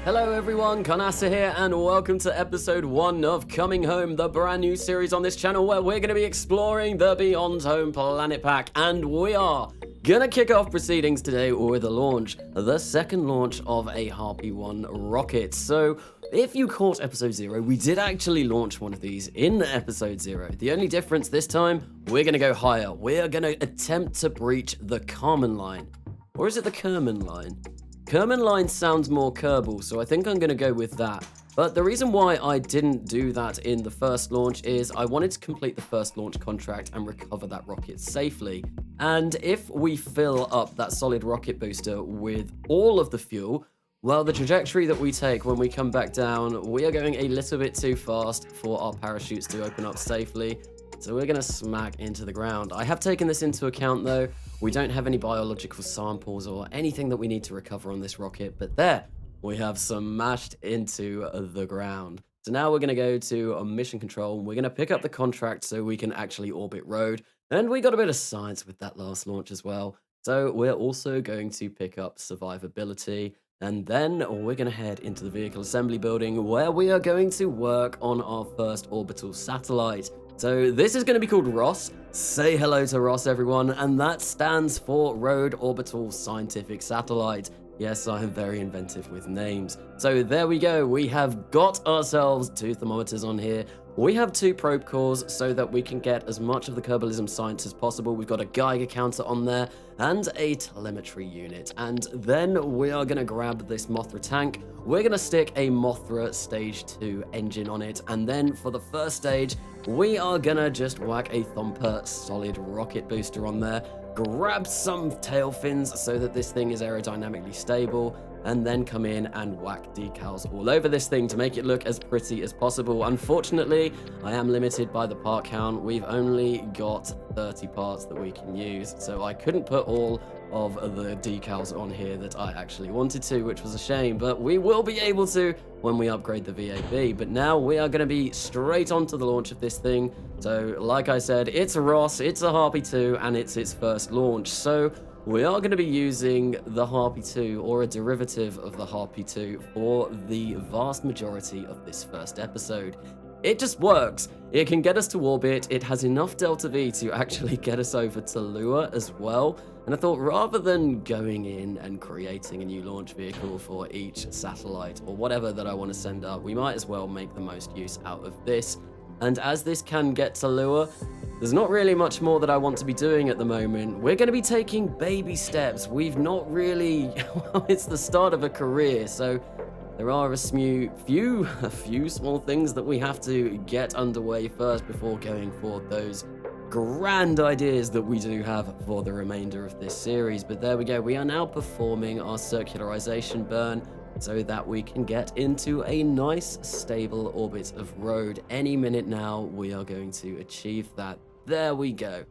Hello everyone, Carnasa here, and welcome to episode 1 of Coming Home, the brand new series on this channel where we're going to be exploring the Beyond Home planet pack, and we are gonna kick off proceedings today with a launch, the second launch of a Harpy 1 rocket. So if you caught episode 0, we did actually launch one of these in episode 0. The only difference this time, we're gonna go higher. We're gonna attempt to breach the Kármán line. Or is it the Kerman line? Kerman line sounds more Kerbal, so I think I'm going to go with that. But the reason why I didn't do that in the first launch is I wanted to complete the first launch contract and recover that rocket safely. And if we fill up that solid rocket booster with all of the fuel, well, the trajectory that we take when we come back down, we are going a little bit too fast for our parachutes to open up safely. So we're going to smack into the ground. I have taken this into account though. We don't have any biological samples or anything that we need to recover on this rocket, but there, we have smashed into the ground. So now we're going to go to mission control, and we're going to pick up the contract so we can actually orbit road. And we got a bit of science with that last launch as well. So we're also going to pick up survivability, and then we're going to head into the vehicle assembly building where we are going to work on our first orbital satellite. So this is going to be called Ross. Say hello to Ross, everyone, and that stands for Road Orbital Scientific Satellite. Yes, I am very inventive with names. So there we go. We have got ourselves 2 thermometers on here. We have 2 probe cores so that we can get as much of the Kerbalism science as possible. We've got a Geiger counter on there and a telemetry unit. And then we are going to grab this Mothra tank. We're going to stick a Mothra Stage 2 engine on it. And then for the first stage, we are going to just whack a Thumper solid rocket booster on there. Grab some tail fins so that this thing is aerodynamically stable, and then come in and whack decals all over this thing to make it look as pretty as possible. Unfortunately, I am limited by the part count. We've only got 30 parts that we can use, so I couldn't put all of the decals on here that I actually wanted to, which was a shame, but we will be able to when we upgrade the VAB. But now we are going to be straight onto the launch of this thing. So like I said, it's a Ross, it's a Harpy 2, and it's its first launch. So we are going to be using the Harpy 2, or a derivative of the Harpy 2, for the vast majority of this first episode. It just works. It can get us to orbit. It has enough delta V to actually get us over to Lua as well. And I thought, rather than going in and creating a new launch vehicle for each satellite or whatever that I want to send up, we might as well make the most use out of this. And as this can get to Lua, there's not really much more that I want to be doing at the moment. We're going to be taking baby steps. We've not really, well, it's the start of a career, so there are a few small things that we have to get underway first before going for those grand ideas that we do have for the remainder of this series. But there we go. We are now performing our circularization burn so that we can get into a nice stable orbit of road. Any minute now, we are going to achieve that. There we go.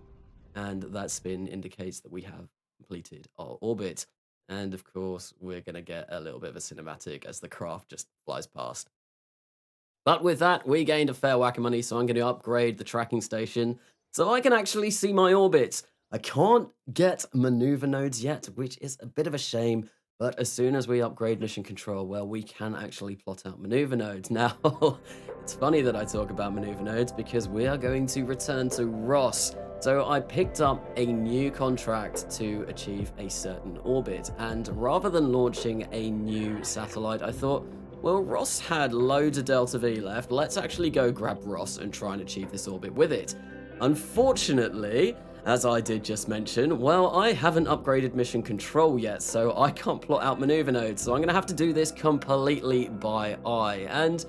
And that spin indicates that we have completed our orbit. And of course, we're going to get a little bit of a cinematic as the craft just flies past. But with that, we gained a fair whack of money, so I'm going to upgrade the tracking station so I can actually see my orbits. I can't get maneuver nodes yet, which is a bit of a shame. But as soon as we upgrade mission control, well, we can actually plot out maneuver nodes. Now, it's funny that I talk about maneuver nodes because we are going to return to Ross. So I picked up a new contract to achieve a certain orbit, and rather than launching a new satellite, I thought, well, Ross had loads of Delta V left. Let's actually go grab Ross and try and achieve this orbit with it. Unfortunately, as I did just mention, well, I haven't upgraded mission control yet, so I can't plot out maneuver nodes, so I'm going to have to do this completely by eye. And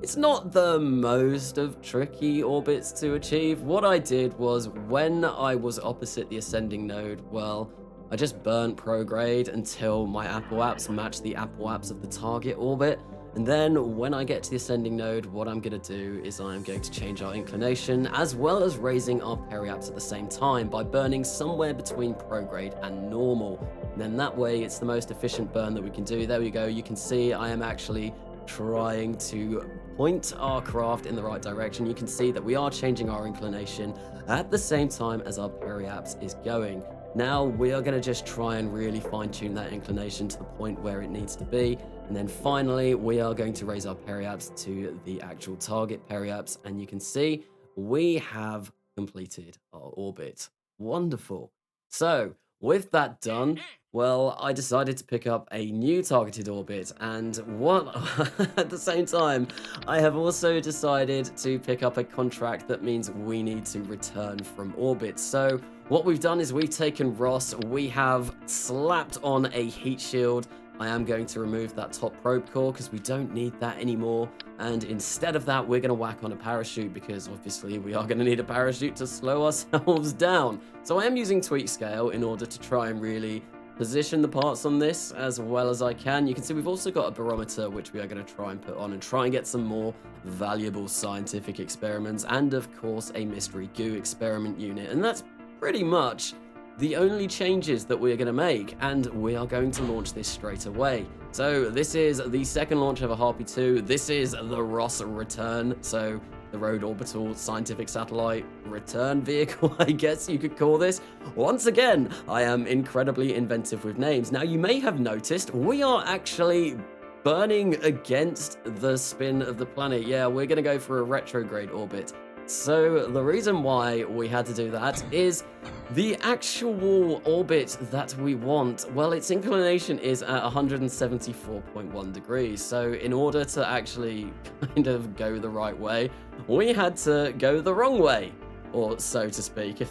it's not the most of tricky orbits to achieve. What I did was, when I was opposite the ascending node, well, I just burnt prograde until my Apple apps match the Apple apps of the target orbit. And then when I get to the ascending node, what I'm going to do is I'm going to change our inclination as well as raising our periaps at the same time by burning somewhere between prograde and normal. And then that way it's the most efficient burn that we can do. There we go. You can see I am actually trying to point our craft in the right direction. You can see that we are changing our inclination at the same time as our periaps is going. Now we are going to just try and really fine tune that inclination to the point where it needs to be. And then finally, we are going to raise our periaps to the actual target periaps. And you can see we have completed our orbit. Wonderful. So with that done, well, I decided to pick up a new targeted orbit, and what at the same time, I have also decided to pick up a contract that means we need to return from orbit. So what we've done is we've taken Ross, we have slapped on a heat shield. I am going to remove that top probe core because we don't need that anymore. And instead of that, we're going to whack on a parachute because obviously we are going to need a parachute to slow ourselves down. So I am using tweak scale in order to try and really position the parts on this as well as I can. You can see we've also got a barometer which we are going to try and put on and try and get some more valuable scientific experiments, and of course a mystery goo experiment unit. And that's pretty much the only changes that we're going to make, and we are going to launch this straight away. So this is the second launch of a Harpy 2. This is the Ross return, so the Road Orbital Scientific Satellite Return Vehicle, I guess you could call this. Once again, I am incredibly inventive with names. Now, you may have noticed we are actually burning against the spin of the planet. Yeah, we're going to go for a retrograde orbit. So the reason why we had to do that is the actual orbit that we want, well, its inclination is at 174.1 degrees. So in order to actually kind of go the right way, we had to go the wrong way, or so to speak.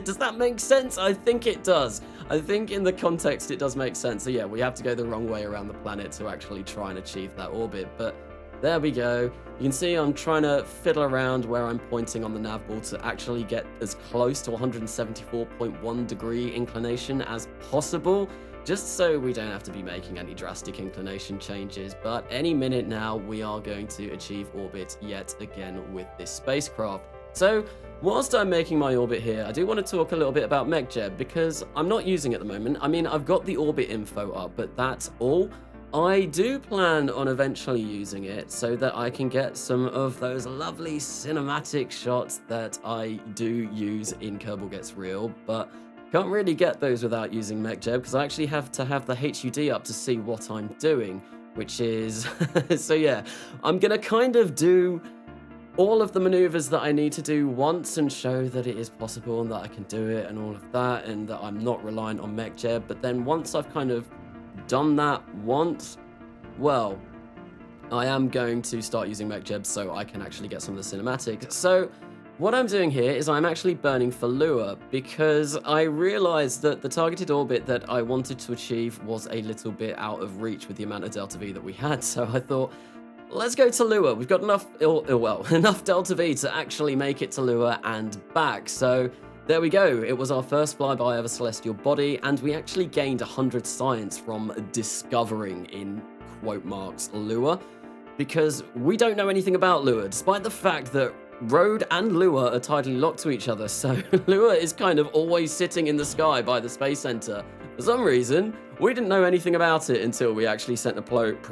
Does that make sense? I think it does. I think in the context it does make sense. So yeah, we have to go the wrong way around the planet to actually try and achieve that orbit. But there we go. You can see I'm trying to fiddle around where I'm pointing on the nav ball to actually get as close to 174.1 degree inclination as possible, just so we don't have to be making any drastic inclination changes. But any minute now, we are going to achieve orbit yet again with this spacecraft. So whilst I'm making my orbit here, I do want to talk a little bit about MechJeb, because I'm not using it at the moment. I mean, I've got the orbit info up, but that's all. I do plan on eventually using it so that I can get some of those lovely cinematic shots that I do use in Kerbal Gets Real, but can't really get those without using MechJeb because I actually have to have the HUD up to see what I'm doing, which is... so yeah, I'm gonna kind of do all of the maneuvers that I need to do once and show that it is possible and that I can do it and all of that, and that I'm not reliant on MechJeb. But then once I've kind of done that once, well, I am going to start using MechJeb so I can actually get some of the cinematics. So what I'm doing here is I'm actually burning for Lua because I realized that the targeted orbit that I wanted to achieve was a little bit out of reach with the amount of Delta V that we had. So I thought, let's go to Lua. We've got enough Delta V to actually make it to Lua and back. So there we go. It was our first flyby of a celestial body, and we actually gained 100 science from discovering, in quote marks, Lua, because we don't know anything about Lua, despite the fact that Road and Lua are tightly locked to each other. So Lua is kind of always sitting in the sky by the Space Center. For some reason, we didn't know anything about it until we actually sent a probe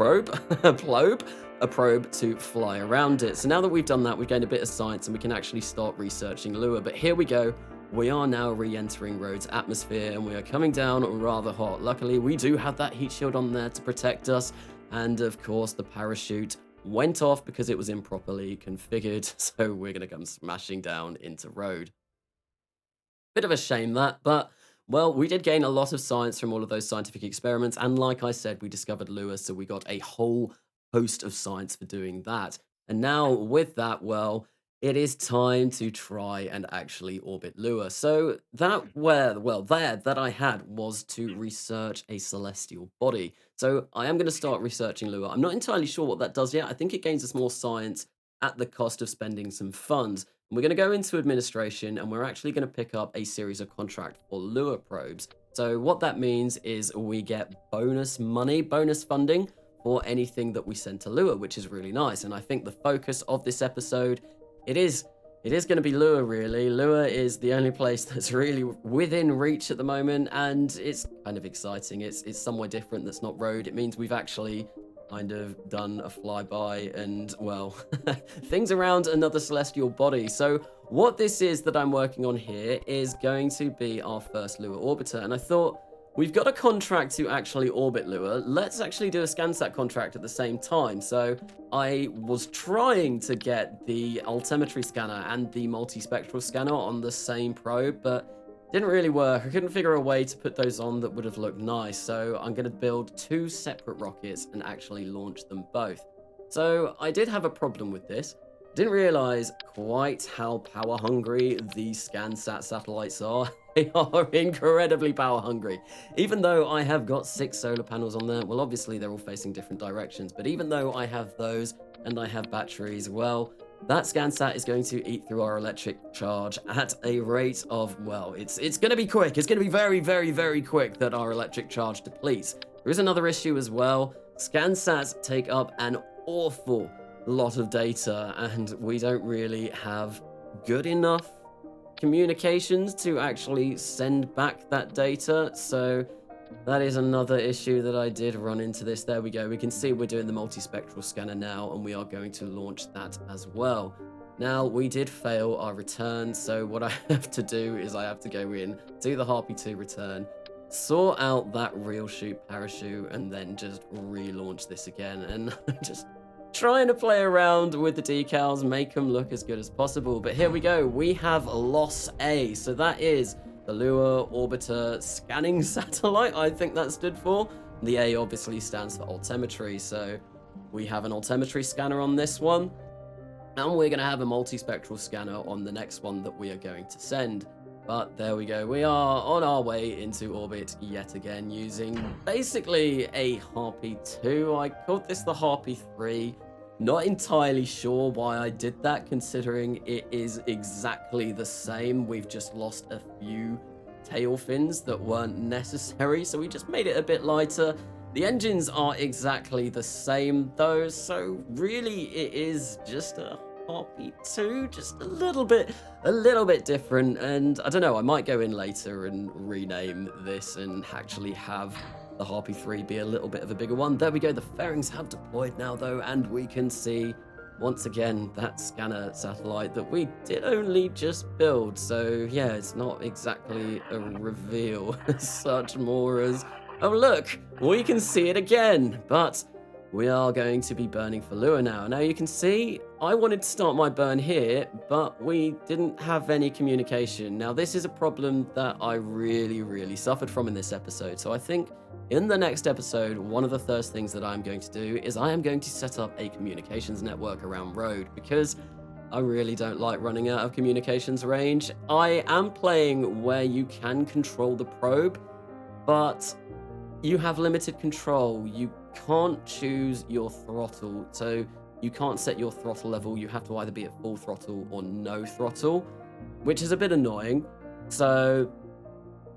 to fly around it. So now that we've done that, we've gained a bit of science and we can actually start researching Lua. But here we go. We are now re-entering Road's atmosphere and we are coming down rather hot. Luckily, we do have that heat shield on there to protect us. And of course, the parachute went off because it was improperly configured. So we're going to come smashing down into Road. Bit of a shame that, but well, we did gain a lot of science from all of those scientific experiments. And like I said, we discovered Lua, so we got a whole host of science for doing that. And now with that, well, it is time to try and actually orbit Lua. So that that I had was to research a celestial body. So I am going to start researching Lua. I'm not entirely sure what that does yet. I think it gains us more science at the cost of spending some funds. And we're going to go into administration and we're actually going to pick up a series of contract for Lua probes. So what that means is we get bonus money, bonus funding for anything that we send to Lua, which is really nice. And I think the focus of this episode, it is going to be Lua, really. Lua is the only place that's really within reach at the moment, and it's kind of exciting. It's somewhere different that's not Road. It means we've actually kind of done a flyby and, well, things around another celestial body. So what this is that I'm working on here is going to be our first Lua orbiter, and I thought, we've got a contract to actually orbit Lua. Let's actually do a ScanSat contract at the same time. So I was trying to get the altimetry scanner and the multispectral scanner on the same probe, but didn't really work. I couldn't figure a way to put those on that would have looked nice. So I'm going to build 2 separate rockets and actually launch them both. So I did have a problem with this. Didn't realize quite how power hungry these ScanSat satellites are. They are incredibly power hungry. Even though I have got 6 solar panels on there, well, obviously they're all facing different directions, but even though I have those and I have batteries, well, that ScanSat is going to eat through our electric charge at a rate of, well, it's going to be quick. It's going to be very, very, very quick that our electric charge depletes. There is another issue as well. ScanSats take up an awful lot of data, and we don't really have good enough communications to actually send back that data. So that is another issue that I did run into this. There we go. We can see we're doing the multispectral scanner now, and we are going to launch that as well. Now, we did fail our return, so what I have to do is I have to go in, do the Harpy 2 return, sort out that real shoot parachute, and then just relaunch this again. And just trying to play around with the decals, make them look as good as possible. But here we go. We have LOS A. So that is the Lua Orbiter Scanning Satellite, I think that stood for. The A obviously stands for altimetry. So we have an altimetry scanner on this one. And we're going to have a multispectral scanner on the next one that we are going to send. But there we go. We are on our way into orbit yet again using basically a Harpy 2. I called this the Harpy 3. Not entirely sure why I did that, considering it is exactly the same. We've just lost a few tail fins that weren't necessary, so we just made it a bit lighter. The engines are exactly the same though, so really it is just a Harpy 2, just a little bit different. And I don't know, I might go in later and rename this and actually have the Harpy 3 be a little bit of a bigger one. There we go, the fairings have deployed now though, and we can see once again that scanner satellite that we did only just build. So yeah, it's not exactly a reveal as such, more as, oh look, we can see it again. But we are going to be burning for Lua now. Now you can see I wanted to start my burn here, but we didn't have any communication. Now this is a problem that I really suffered from in this episode. So I think in the next episode, one of the first things that I'm going to do is I am going to set up a communications network around Road, because I really don't like running out of communications range. I am playing where you can control the probe, but you have limited control. You can't choose your throttle, so you can't set your throttle level. You have to either be at full throttle or no throttle, which is a bit annoying. So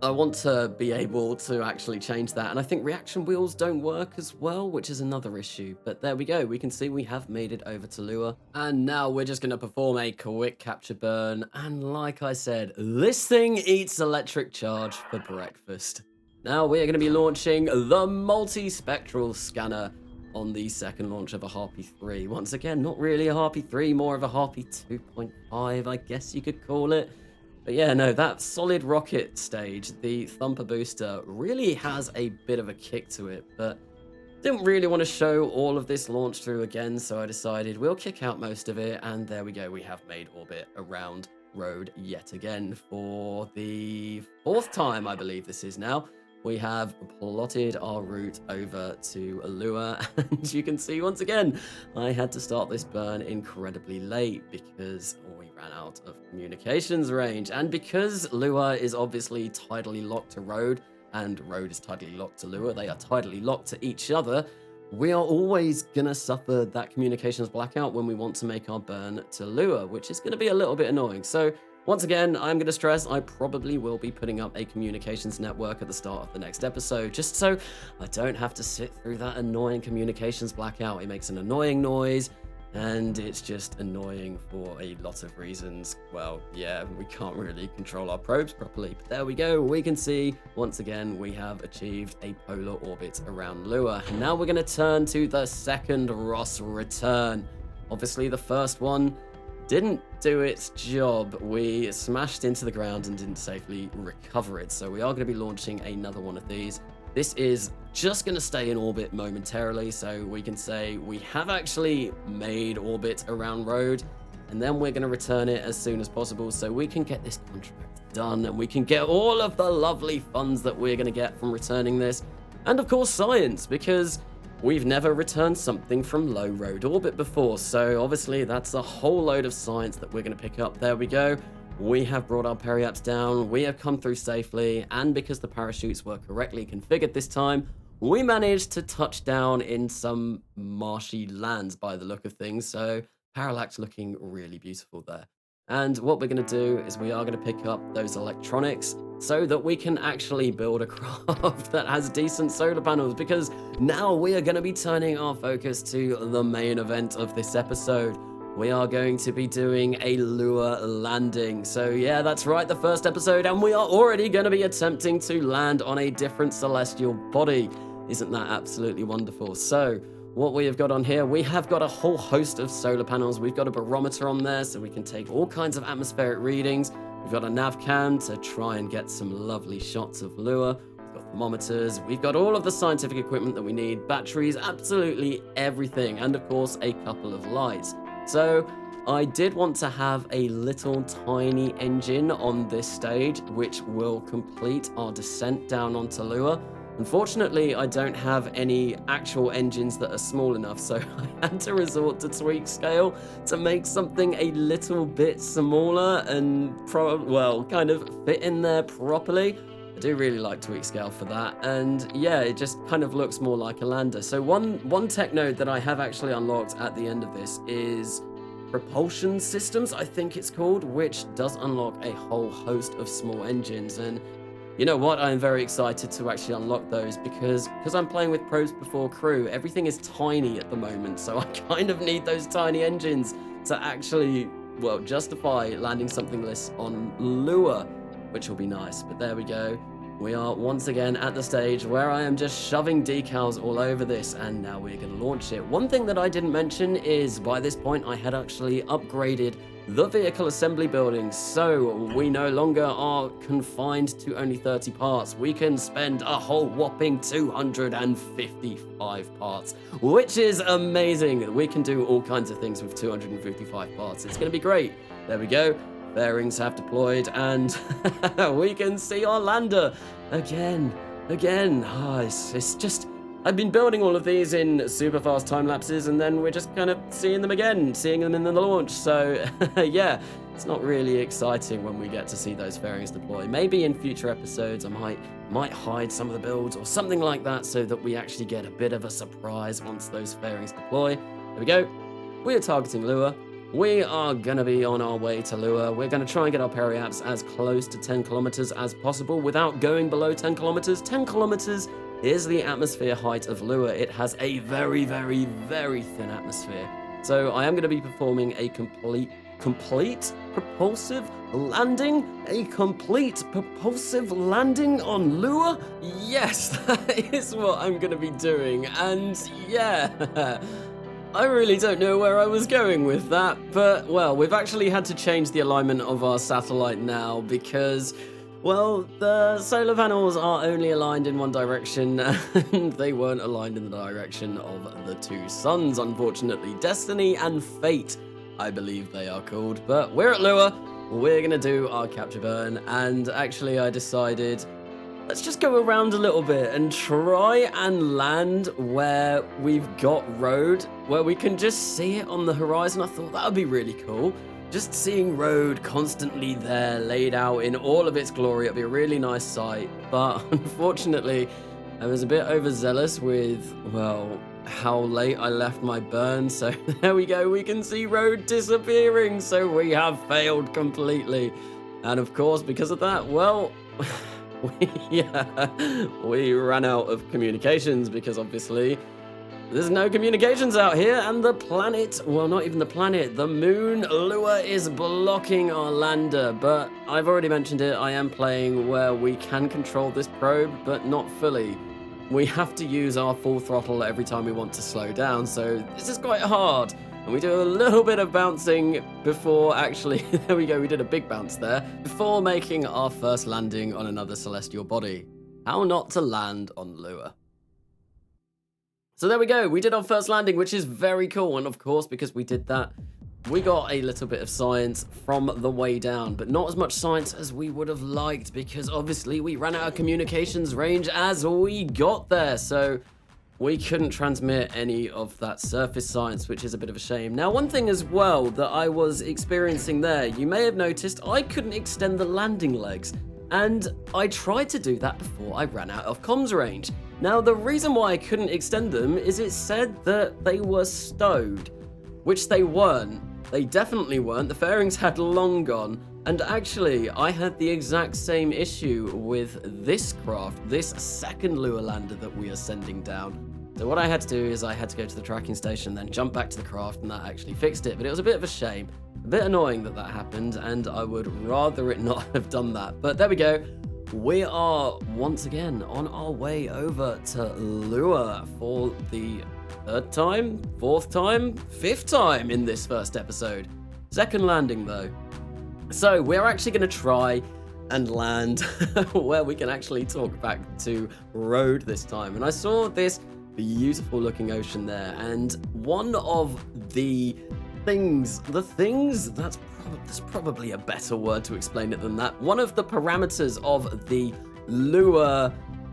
I want to be able to actually change that, and I think reaction wheels don't work as well, which is another issue. But there we go, we can see we have made it over to Lua, and now we're just going to perform a quick capture burn. And like I said, this thing eats electric charge for breakfast. Now we're going to be launching the multispectral scanner on the second launch of a Harpy 3. Once again, not really a Harpy 3, more of a Harpy 2.5, I guess you could call it. But yeah, no, that solid rocket stage, the Thumper booster, really has a bit of a kick to it, but didn't really want to show all of this launch through again, so I decided we'll kick out most of it, and there we go, we have made orbit around Road yet again for the 4th time, I believe this is now. We have plotted our route over to Lua, and you can see once again, I had to start this burn incredibly late because we ran out of communications range. And because Lua is obviously tidally locked to Road, and Road is tidally locked to Lua, they are tidally locked to each other, we are always going to suffer that communications blackout when we want to make our burn to Lua, which is going to be a little bit annoying. So once again, I'm going to stress I probably will be putting up a communications network at the start of the next episode, just so I don't have to sit through that annoying communications blackout. It makes an annoying noise, and it's just annoying for a lot of reasons. Well, yeah, we can't really control our probes properly, but there we go. We can see, once again, we have achieved a polar orbit around Lua. And now we're going to turn to the second Ross return. Obviously, the first one didn't do its job. We smashed into the ground and didn't safely recover it. So we are going to be launching another one of these. This is just going to stay in orbit momentarily, so we can say we have actually made orbit around Road, and then we're going to return it as soon as possible so we can get this contract done and we can get all of the lovely funds that we're going to get from returning this. And of course science, because we've never returned something from low Road orbit before, so obviously that's a whole load of science that we're going to pick up. There we go. We have brought our periaps down, we have come through safely, and because the parachutes were correctly configured this time, we managed to touch down in some marshy lands by the look of things, so parallax looking really beautiful there. And what we're going to do is we are going to pick up those electronics so that we can actually build a craft that has decent solar panels, because now we are going to be turning our focus to the main event of this episode. We are going to be doing a Lua landing. So yeah, that's right, the first episode, and we are already going to be attempting to land on a different celestial body. Isn't that absolutely wonderful? So what we have got on here, we have got a whole host of solar panels. We've got a barometer on there so we can take all kinds of atmospheric readings. We've got a nav cam to try and get some lovely shots of Lua. We've got thermometers. We've got all of the scientific equipment that we need, batteries, absolutely everything, and of course a couple of lights. So I did want to have a little tiny engine on this stage which will complete our descent down onto Lua. Unfortunately, I don't have any actual engines that are small enough, so I had to resort to tweak scale to make something a little bit smaller and kind of fit in there properly. I do really like tweak scale for that, and yeah, it just kind of looks more like a lander. So one tech node that I have actually unlocked at the end of this is propulsion systems, I think it's called, which does unlock a whole host of small engines. And you know what, I'm very excited to actually unlock those because I'm playing with probes before crew, everything is tiny at the moment, so I kind of need those tiny engines to actually, well, justify landing something less on Lua, which will be nice. But there we go. We are once again at the stage where I am just shoving decals all over this, and now we're going to launch it. One thing that I didn't mention is by this point I had actually upgraded the vehicle assembly building, so we no longer are confined to only 30 parts. We can spend a whole whopping 255 parts, which is amazing. We can do all kinds of things with 255 parts. It's going to be great. There we go. Bearings have deployed, and we can see our lander again. It's just, I've been building all of these in super fast time lapses, and then we're just kind of seeing them in the launch. So yeah, it's not really exciting when we get to see those fairings deploy. Maybe in future episodes I might hide some of the builds or something like that so that we actually get a bit of a surprise once those fairings deploy. There we go. We are targeting Lua. We are going to be on our way to Lua. We're going to try and get our periaps as close to 10 kilometers as possible without going below 10 kilometers. 10 kilometers is the atmosphere height of Lua. It has a very, very, very thin atmosphere. So I am going to be performing a complete propulsive landing? A complete propulsive landing on Lua? Yes, that is what I'm going to be doing. And yeah... I really don't know where I was going with that, but, well, we've actually had to change the alignment of our satellite now because, well, the solar panels are only aligned in one direction, and they weren't aligned in the direction of the two suns, unfortunately. Destiny and Fate, I believe they are called, but we're at Lua, we're gonna do our capture burn, and actually I decided... let's just go around a little bit and try and land where we've got Road, where we can just see it on the horizon. I thought that would be really cool. Just seeing Road constantly there, laid out in all of its glory. It'd be a really nice sight. But unfortunately, I was a bit overzealous with, well, how late I left my burn. So there we go. We can see Road disappearing. So we have failed completely. And of course, because of that, well... we ran out of communications because obviously there's no communications out here, and the planet, well, not even the planet, the moon, Lua, is blocking our lander. But I've already mentioned it, I am playing where we can control this probe, but not fully. We have to use our full throttle every time we want to slow down, so this is quite hard. And we do a little bit of bouncing before actually, there we go, we did a big bounce there, before making our first landing on another celestial body. How not to land on Lua. So there we go, we did our first landing, which is very cool. And of course, because we did that, we got a little bit of science from the way down, but not as much science as we would have liked, because obviously we ran out of communications range as we got there. So we couldn't transmit any of that surface science, which is a bit of a shame. Now, one thing as well that I was experiencing there, you may have noticed I couldn't extend the landing legs. And I tried to do that before I ran out of comms range. Now, the reason why I couldn't extend them is it said that they were stowed, which they weren't. They definitely weren't. The fairings had long gone. And actually, I had the exact same issue with this craft, this second Lua lander that we are sending down. So what I had to do is I had to go to the tracking station, then jump back to the craft, and that actually fixed it. But it was a bit of a shame. A bit annoying that happened, and I would rather it not have done that. But there we go. We are once again on our way over to Lua for the third time, fourth time, fifth time in this first episode. Second landing though. So we're actually going to try and land where we can actually talk back to road this time. And I saw this beautiful looking ocean there, and one of the things, that's probably a better word to explain it than that. One of the parameters of the Lua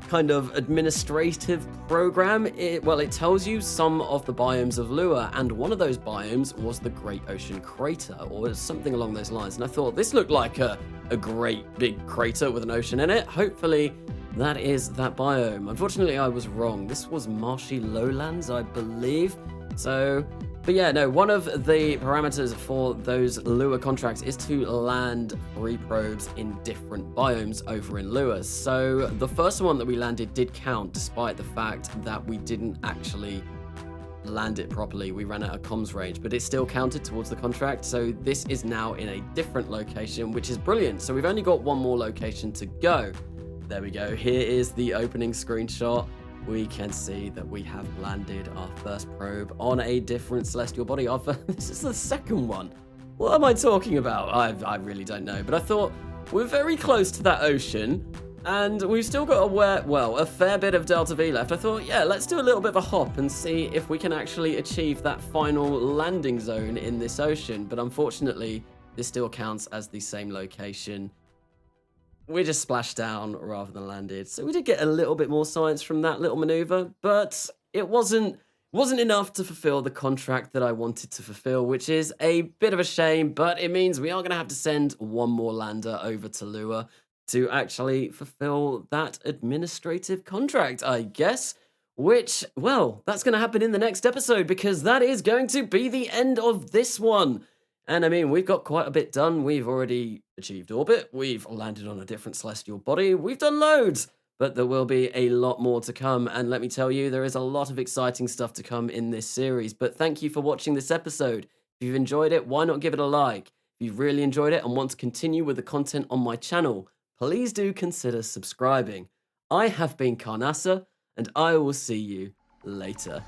kind of administrative program, it tells you some of the biomes of Lua, and one of those biomes was the Great Ocean Crater, or something along those lines. And I thought this looked like a great big crater with an ocean in it. Hopefully that is that biome. Unfortunately, I was wrong. This was marshy lowlands, I believe. But yeah, no, one of the parameters for those Lua contracts is to land 3 probes in different biomes over in Lua. So the first one that we landed did count, despite the fact that we didn't actually land it properly. We ran out of comms range, but it still counted towards the contract. So this is now in a different location, which is brilliant. So we've only got one more location to go. There we go. Here is the opening screenshot. We can see that we have landed our first probe on a different celestial body. This is the second one. What am I talking about? I really don't know. But I thought we're very close to that ocean, and we've still got a fair bit of Delta V left. I thought, yeah, let's do a little bit of a hop and see if we can actually achieve that final landing zone in this ocean. But unfortunately, this still counts as the same location. We just splashed down rather than landed. So we did get a little bit more science from that little maneuver, but it wasn't enough to fulfill the contract that I wanted to fulfill, which is a bit of a shame, but it means we are going to have to send one more lander over to Lua to actually fulfill that administrative contract, I guess. Which, well, that's going to happen in the next episode, because that is going to be the end of this one. And I mean, we've got quite a bit done. We've already achieved orbit. We've landed on a different celestial body. We've done loads, but there will be a lot more to come. And let me tell you, there is a lot of exciting stuff to come in this series. But thank you for watching this episode. If you've enjoyed it, why not give it a like? If you've really enjoyed it and want to continue with the content on my channel, please do consider subscribing. I have been Carnasa, and I will see you later.